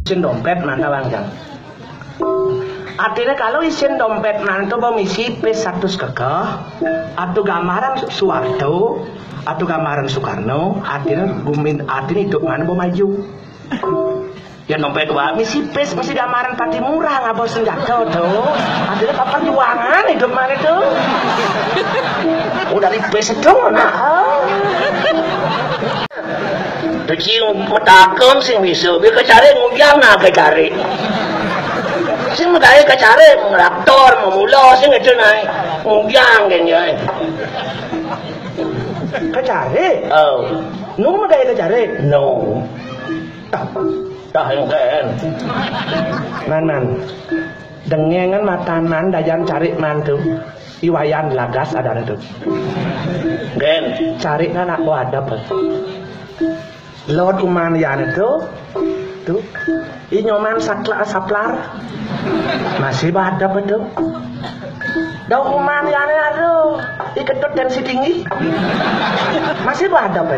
isin dompet mantap bang Jang. Artinya kalau isin dompet mantu misi P100 kekeh atau gambaran Soeharto atau gambaran Soekarno artinya hidup mana maju. Ya dompet dua misi pes misi gambaran pati murah nggak bawa senjata tuh artinya apa juangan hidup mana tuh udah di pes itu nah kecil metakam sih bisa biar kecari ngugian nah kecari sih megaya kecari ngelaktor memula sih ngecil naik ngugian kayaknya kecari nu megaya kecari no dah yang keren man dengengan matanan dayan cari mantu iwayan lagas ada itu gen cari anak wadap Lord uman yan itu tuh inyoman saplar masih wadap itu daun uman yan aduh iketut tensi tinggi masih wadap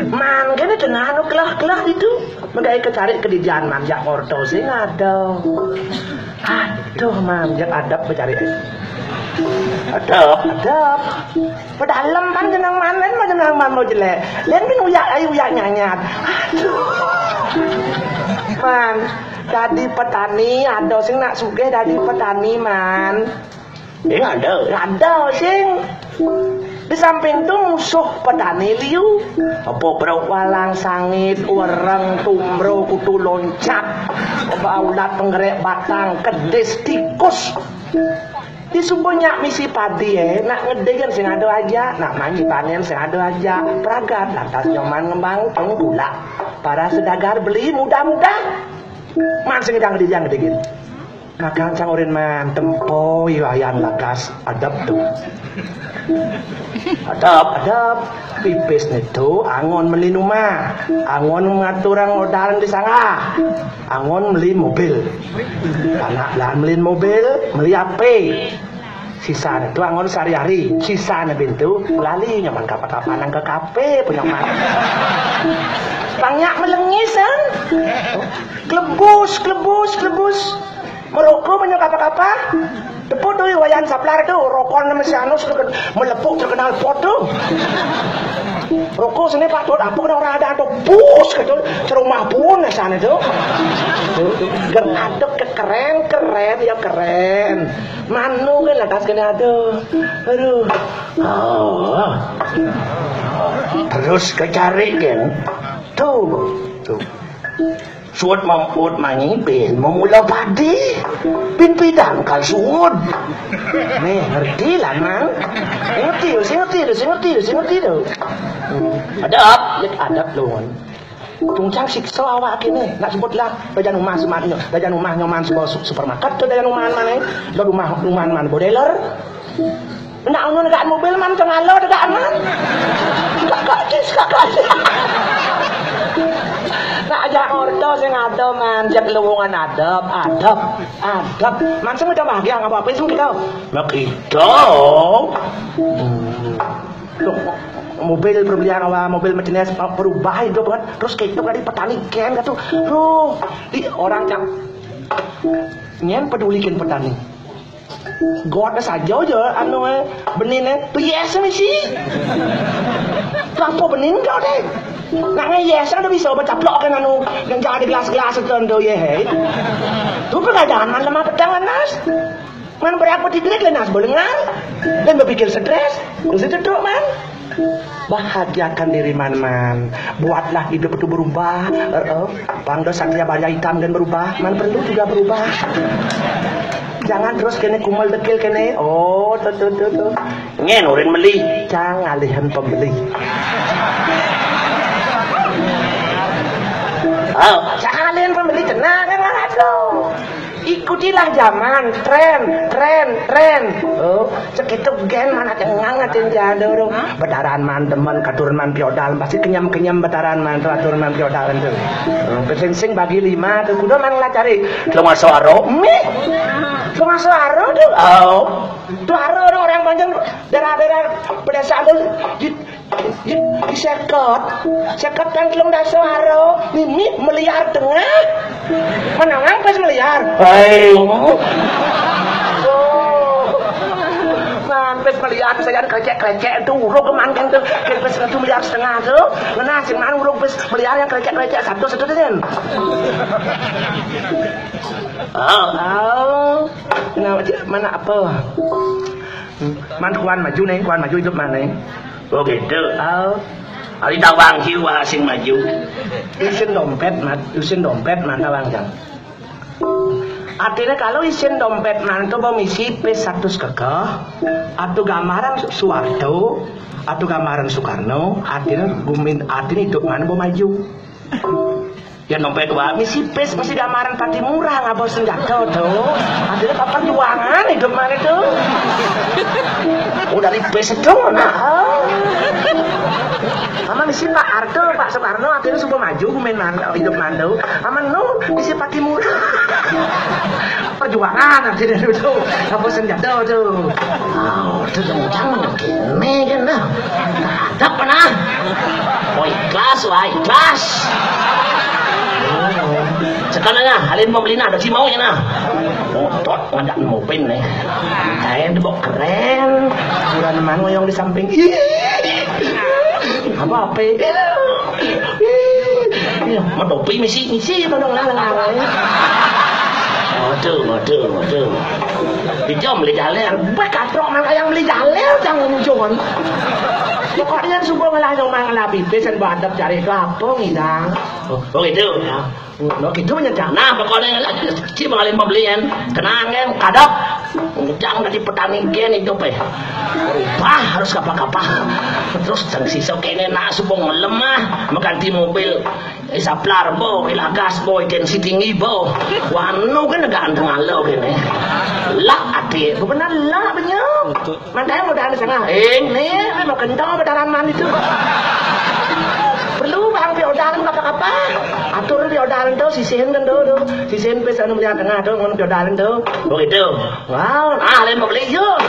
man gini tengah anu kelah itu megay kecari kedidian manjak orto sih ngado aduh manjak adab mencari adab pedalem kan jenang man mau jelek lihat bin uyak nyanyat aduh man jadi petani ada sing nak sugih jadi petani man ada sing di samping itu musuh petani liu apa bro walang sangit wereng tumbro kutu loncat baulat penggerek batang kedes tikus di sumbernya misi padi nak ngedegan sing ada aja nak manyi panen sing ada aja peragat lantas nyoman ngembang gula para sedagar beli mudah-mudah man sing ngedang ngedegin maka cang urin man tempo iwayan lagas adab tuh adab pipis itu angon beli rumah angon ngaturang odaran di sana angon beli mobil anak lahan beli mobil beli HP sisa itu angon sehari-hari sisa pintu lali nyaman kapan-kapan ke kafe punya mana banyak melengisan klebus meloko banyak apa-apa depo tuh wayan saplar itu rokok nama si anu sudah melepuk terkenal foto rokok sini pak tuh apa kena orang ada tuh bus gitu cerumah pun sana tuh geraduk keren ya keren manu kan lantas kena aduh terus kecari kan tuh suat mamput mangipin memula padi pin pidang kal suud nih ngerti lah man ngerti tuh adab loh tungcang siksa awak ini nak sebutlah bajan rumah sematnya bajan rumah nyoman sebuah supermarket tuh bajan rumahan mana lo rumahan mana bodeler nak anu dekat mobil man tengah lo dekat man kakak nak ajak ordo sing ada man jak lewungan adab man sing udah bahagia apa sing kita mak itu mobil perbelian mobil jenis berubah itu kan terus kayak itu kan di petani kan gitu di orang yang nyen pedulikan petani God saja anu benin biasa sih apa benin kau deh nak yes ada bisa bercaplok kan anu yang jadi gelas-gelas itu ando ye tu pengadaan man lemah pedang nas man berapa titik lenas bolengan dan berpikir stres mesti duduk man bahagiakan diri man buatlah hidup itu berubah bang dosa satria baja hitam dan berubah man perlu juga berubah jangan terus kene kumal dekil kene tuh ngen urin beli jangan alihan pembeli jangan alihan pembeli tenang kan aduh ikutilah zaman tren segitu gen mana cengang ngatin jadul betaran man teman katuran man piodal pasti kenyam betaran man katuran man piodal itu pesing bagi 5 tuh kudu man cari lu masuk aro tuh tuh aro orang panjang daerah pedesaan tuh Seket kan telung dasa haro mimit meliar tengah menangang pas meliar pas meliar saya krecek-krecek tuh uruk kemangkang tuh pas 1,5 miliar tuh ngena sing mana uruk pas meliar yang krecek-krecek satu den mana apa kuan maju hidup mana oh gitu Ali tawang jiwa sing maju. Isin dompet mana bang jang? Artinya kalau isin dompet mana tuh misi P100 kekeh, atau gambaran Soeharto, atau gambaran Soekarno, artinya hidup mana mau maju. Ya dompet wa misi pes misi gambaran pati murah ngabos senjata tuh. Artinya perjuangan hidup mana tuh? Oh dari pes itu nah. Aman misi Pak Harto, Pak Soekarno akhirnya semua maju main hidup mandau. Aman no misi pati murah. Perjuangan akhirnya itu ngabos senjata tuh. Oh itu jangan kene kan dah. Tak pernah. Oh ikhlas. Sekarang halin mau beli ada si mau ya nah. Otot ngadak mobil nih. Kain debok keren. Bulan mana yang di samping. Apa? Mau topi misi tolong lah. Waduh. Dijom beli jalan. Bakatrok mang yang beli jalan jangan muncul. Pokoknya semua melayang mengalami pesan badap cari kelapa ngidang. Oh gitu. Ya. Lo gitu menyedang. Nah pokoknya si mengalami pembelian tenang kan kadap. Jangan dari petani gen hidup harus kapal-kapal. Terus sisa kene nak subong lemah mengganti mobil saplar bo ilagas bo tensi tinggi bo wano kan agak anteng alo kene lah ati benar lah benyong mandai modal sana ini mau kentang pedalaman itu perlu bang piodalan apa atur piodalan tuh sisihin kan tuh sisihin pesan melihat tengah tuh ngono piodalan tuh begitu wow lain mau beli yuk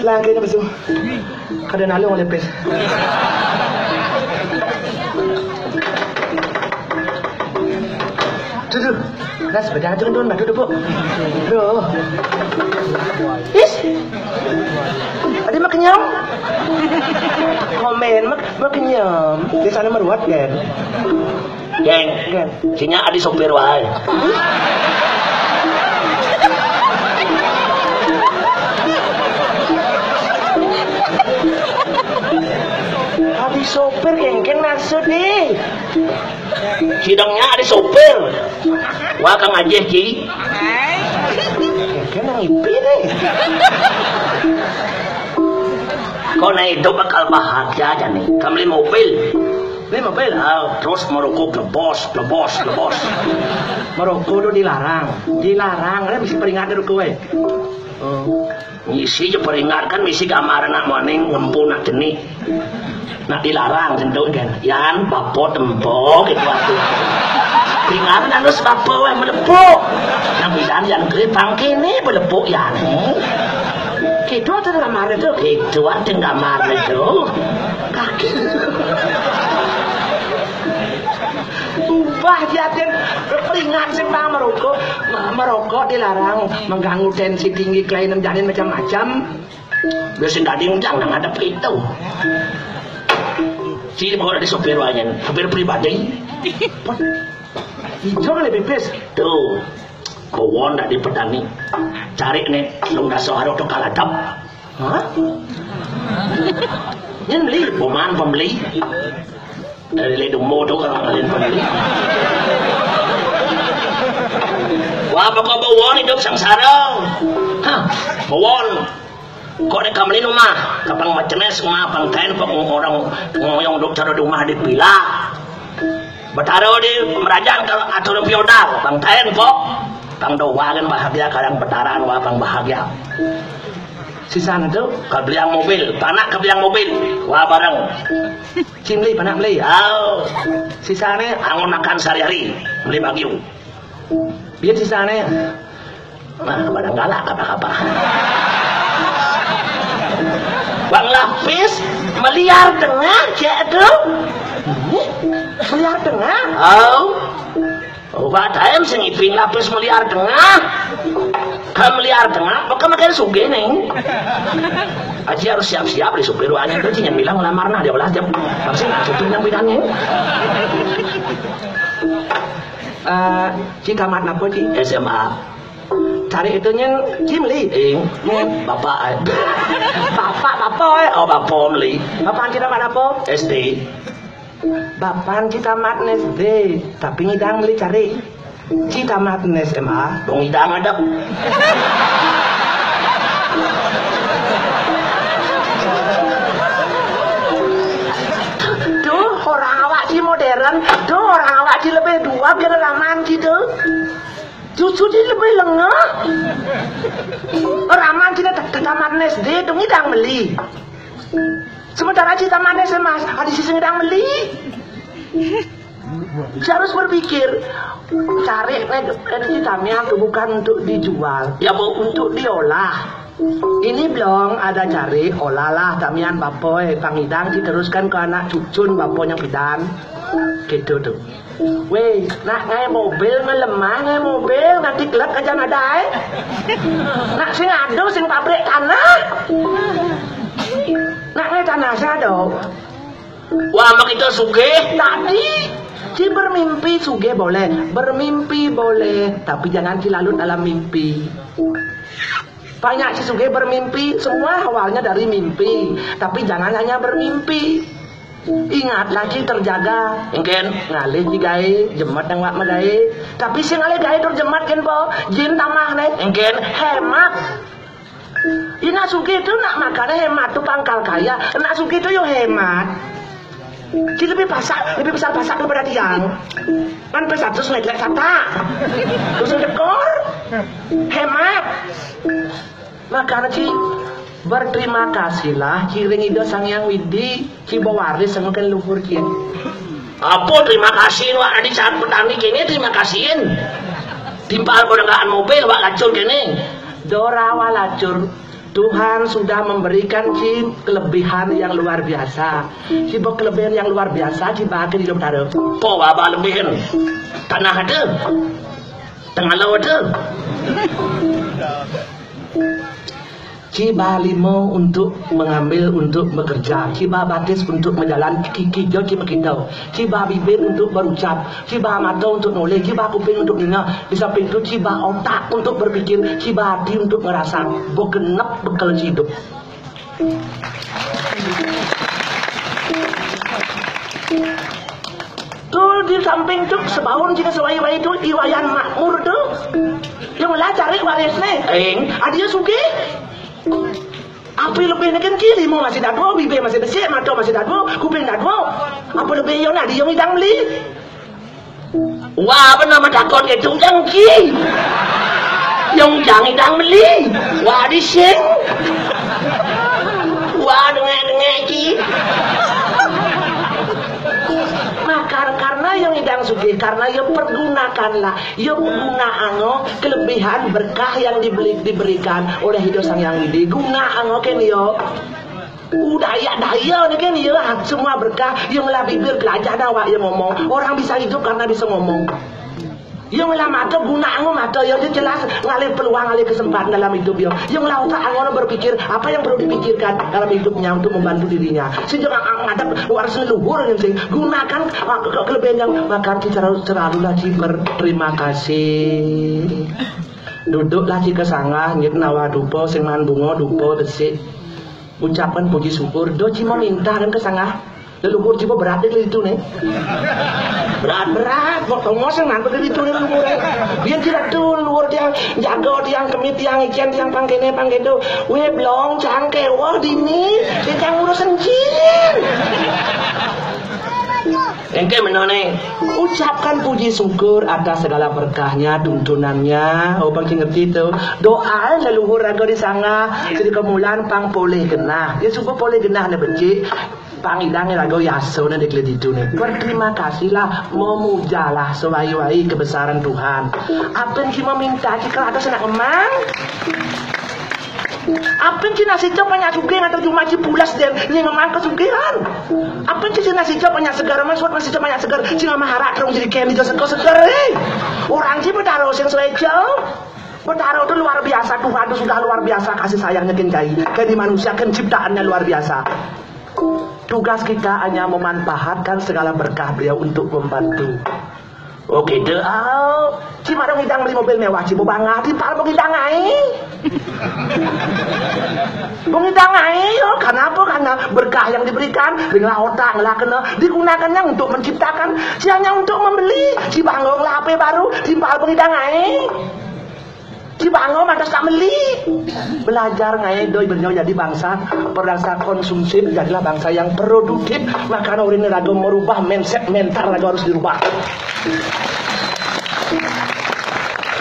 Langkahnya besu. Kada nalo oleh pes. Tuh. Nas bedang tu kan batu depo. Bro. Is. Ada makenyam. Komen makenyam. Di sana meruat kan. Geng. Sinya adi sopir wae. Adi sopir geng maksudnya. Sidangnya ada sopir. Wah kang aja Ci. Geng yang ipi nih. Kau naik itu bakal bahagia aja nih. Kamu beli mobil. Terus merokok lebos. Merokok itu dilarang. Ada misi peringatan itu kowe. Misi je peringatkan misi gambaran nak maning ngempu nak jenik. Nak dilarang tentu kan. Yan bapo tempo gitu waktu. Peringatan harus bapo melepuk. Nang bilang yang keripang kini melepuk yan. Gitu atau gambar itu? Gitu atau gambar itu. Kaki. Ubah jatin peringat sing bang merokok dilarang mengganggu tensi tinggi kelainan janin macam-macam. Biasa gading jangan ada itu. Si mau ada sopir wajan, sopir pribadi. Itu kan lebih best. Tuh, bawon dari petani. Cari nih, lu nggak soharo tuh kaladap. Hah? Nyen beli Buman pembeli. Dari ledung motor orang lain pembeli. Wah, pokok bawon hidup sengsara. Hah, bawon. Kok ada kamlin rumah, kapang macenes rumah pang ten pang orang ngoyong duk cara rumah di pila. Betaro di merajaan kalau atur piodal pang ten kok. Pang doa kan bahagia kadang betaran wah pang bahagia. sisaan itu Kebliang mobil, panak kebliang mobil, wah bareng. cimli panak beli Oh, sisane angon makan sehari-hari, beli bagiu. biar sisane Nah, barang galak apa-apa. Bang Lapis meliar tengah cek tu. melihat tengah Oh, Pak Taim sing iping Lapis meliar tengah. Kan meliar tengah, maka makin suge neng. Aji harus siap-siap di supir wanya itu yang bilang lamar nah dia belah jam. Langsung supir yang bidangnya. Cik tamat apa cik SMA. cari itunya cimli Bapak bapak oh bapak beli bapak cik tamat apa SD. bapak cik tamat SD tapi ngidang beli cari cik tamat SMA Dong idang ada. tuh orang awak cik modern tuh orang awak cik lebih dua biar laman gitu cucu cik lebih lengah raman cik tamat SD tuh ngidang beli sementara cik tamat SMA ada sisi ngidang beli. Saya harus berpikir cari hitamnya itu bukan untuk dijual Ya bu, untuk diolah. Ini belum ada cari olahlah tamian bapoy pangidang diteruskan ke anak cucun bapoy yang pidan gitu tuh. Weh, nak ngai mobil ngelemah ngai mobil nanti kelak aja nadai. Nak sing ado sing pabrik tanah. Nak ngai tanah saya ado. wah mak itu suge. Tadi Ci bermimpi suge boleh, bermimpi boleh, tapi jangan cilalut dalam mimpi. Banyak si suge bermimpi, semua awalnya dari mimpi, tapi jangan hanya bermimpi. Ingatlah ci terjaga, Mungkin ngalih ci gawe, jemat yang wak magawe, tapi si ngalih gawe terjemat kan po, jin tamah nih, mungkin hemat. Ina suge itu nak makannya hemat tuh pangkal kaya, nak suge itu yo hemat. Ci lebih besar pasak daripada tiang. Kan pesat terus naik kata. Terus dekor. Hemat. Maka Ci berterima kasihlah Ci ring ido sang yang widi Ci bawaris sang kan luhur Ci. apa terima kasih wak di saat petani kini terima kasihin. Timpal bodogaan mobil wak lacur kini. Dora walacur. Tuhan sudah memberikan Ci kelebihan yang luar biasa. Ci kelebihan yang luar biasa Ci bahagia di hidup taruh. Po wabah lebihin. Tanah ada. Tengah laut ada. Ci limo untuk mengambil untuk bekerja, Ci batis untuk menjalan kiki Ci makidau, Ci bibir untuk berucap, Ci mata untuk nulis, Ci kuping untuk dengar, di samping itu Ci otak untuk berpikir, Ci hati untuk ngerasa, genep bekal hidup. Tuh di samping tuh sebahun jika sewai-wai itu iwayan makmur tuh, yang lah cari warisnya, adia suge. Apa lebih nak kiri mau masih dadwo, bibir masih besar, mata masih dadwo, kuping dadwo. Apa lebih yang nak dia yang beli? Wah apa nama takon gitu yang ki. Yang jangan beli. Wah di sing. Wah dengar ki. Maka karena yang idang sugih, karena yang pergunakanlah, yang guna ango kelebihan berkah yang diberikan oleh hidup sang yang widi. Guna ango kan yo. Daya ni kan yo semua berkah yang lah bibir belajar dawa yang ngomong. Orang bisa hidup karena bisa ngomong. Yang lah mata guna ango mata yo jelas ngalih peluang ngalih kesempatan dalam hidup yo. Yang lah otak ango berpikir apa yang perlu dipikirkan dalam hidupnya untuk membantu dirinya. Sehingga ngadap waris leluhur yang sing gunakan kelebihan yang makan selalulah Ci berterima kasih. Duduklah Ci kesangah nyit nawa dupo sing man bunga dupo desik. ucapan puji syukur do cuma minta dan kesangah leluhur cipo berat deh itu nih berat waktu ngoseng nanti itu nih leluhur biar tidak tuh leluhur tiang jago tiang kemit tiang ikan tiang pangkene pangkedo we blong cangke wah dini tiang urusan jin engke menone ucapkan puji syukur atas segala berkahnya tuntunannya opang ngerti itu doa leluhur raga di sana jadi kemulan pang boleh genah ya supaya boleh genah na benci pangidang raga yaso na diklet itu nih berterima kasihlah memujalah sewai-wai kebesaran Tuhan apa yang kita minta jika ada senang emang apa yang cina sijau banyak sugeng atau cuma cipulas dan ini memang kesugihan apa yang cina sijau banyak segar mas buat masih banyak segar cina maharat dong jadi candy jauh segar orang sih bertaruh yang sejauh bertaruh itu luar biasa Tuhan itu sudah luar biasa kasih sayangnya kenjai kayak di manusia kan ciptaannya luar biasa tugas kita hanya memanfaatkan segala berkah beliau untuk membantu. Oke deh, cuma dong hidang beli mobil mewah, cibo bangga, di pal hidang ai, hidang ai, kenapa? Karena berkah yang diberikan, dengan otak, ngelah kena, digunakannya untuk menciptakan, hanya untuk membeli, si banggong lah HP baru, di pal hidang ai, si banggong atas tak beli, belajar ngai doi beliau jadi bangsa konsumtif, jadilah bangsa yang produktif, maka orang ini ragu merubah mindset mental ragu harus dirubah.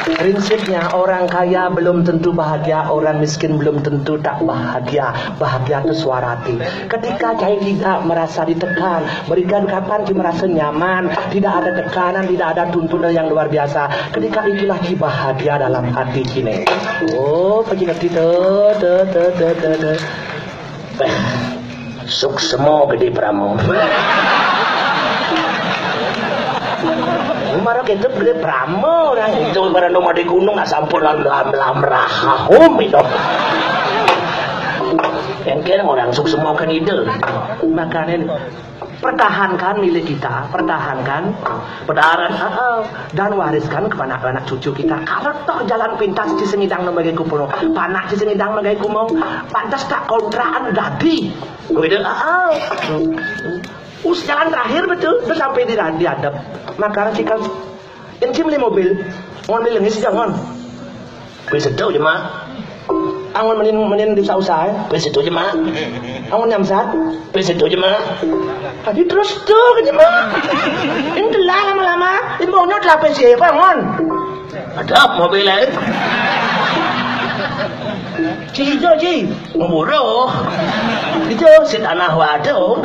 Prinsipnya orang kaya belum tentu bahagia, orang miskin belum tentu tak bahagia. Bahagia itu suara hati. Ketika saya tidak merasa ditekan, berikan kapan saya merasa nyaman, tidak ada tekanan, tidak ada tuntunan yang luar biasa. Ketika itulah saya bahagia dalam hati kini. Oh, pergi ngerti tuh. Suksemo gede pramo. Marah kita gede pramo orang itu barang nomor di gunung nggak sampur lamrahum itu. Yang kira orang suksemo kan ide. Makanya pertahankan milik kita, pertahankan dan wariskan kepada anak cucu kita. Kalau toh jalan pintas di sengidang namagai kupono, panak di sengidang namagai kumong, pantas tak kontraan dadi. Gue Jalan terakhir betul sampai di adab. Maka jika encim beli mobil, mobil yang isi jangan. Gue sedau je mak. Angon menin di usaha. Gue sedau je mak. Angon nyamsat. Gue sedau je mak. Tadi terus tuh kan mak. Ini telah lama-lama. Ini maunya telah pensi apa angon? Ada mobil lain. Cijo ji. Murah. Itu Si tanah waduh.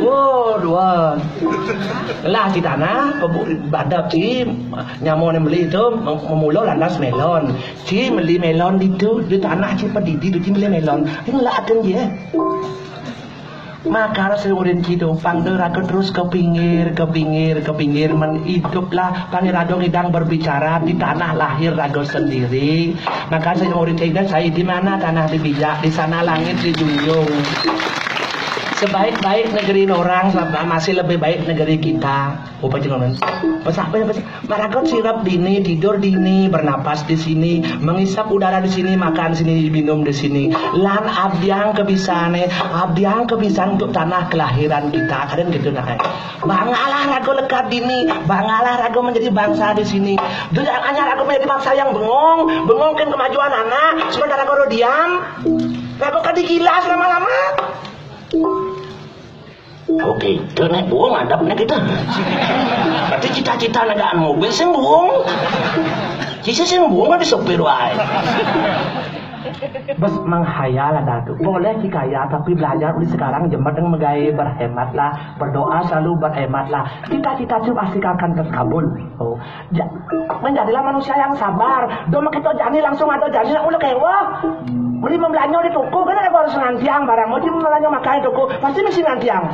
oh dua lah di tanah badap ci nyamon beli itu memulo landas melon ci beli melon itu di tanah ci pedidi itu ci beli melon ini lah akan dia maka seurin cido pangderaga terus ke pinggir menghiduplah pangeradong hidang berbicara di tanah lahir rago sendiri maka saya urin caidan saya di mana tanah dibijak di sana langit dijunjung sebaik-baik negeri orang masih lebih baik negeri kita. Apa jangan? Apa? Maragot sirap dini, tidur dini, bernapas di sini, menghisap udara di sini, makan di sini, minum di sini. Lan abdiang kebisan untuk tanah kelahiran kita. Kalian gitu nah. Bangalah rago lekat dini, bangalah rago menjadi bangsa di sini. Dulu hanya rago menjadi bangsa yang bengong kan kemajuan anak. Sementara rago diam, rago kadigilas lama-lama. Oke, itu naik buang adabnya kita. Berarti cita-cita negaan mobil sing buang. Cisa sing buang kan di sopir wae. Bos menghayal ada tuh. Boleh sih kaya, tapi belajar udah sekarang jembat yang megai berhematlah, berdoa selalu berhematlah. Cita-cita itu pasti akan terkabul. Oh, menjadilah manusia yang sabar. Doma kita jani langsung atau jani udah kewa. Beli membelanja di toko kan ada harus ngantiang barang. Mau membelanja makan di toko pasti mesti ngantiang.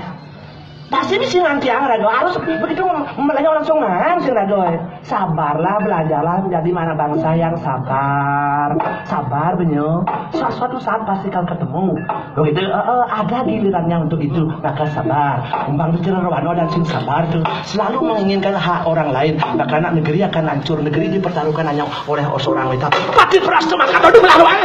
Rago harus begitu membelanja langsung sih Rago. Sabarlah, belajarlah menjadi mana bangsa yang sabar benyo. Suatu saat pasti kau ketemu. Begitu ada gilirannya untuk itu, maka sabar. Umbang itu cerewano dan sing sabar tuh selalu menginginkan hak orang lain. Maka anak negeri akan hancur, negeri dipertaruhkan hanya oleh seorang wanita. Pati peras tuh maka tuh melawan.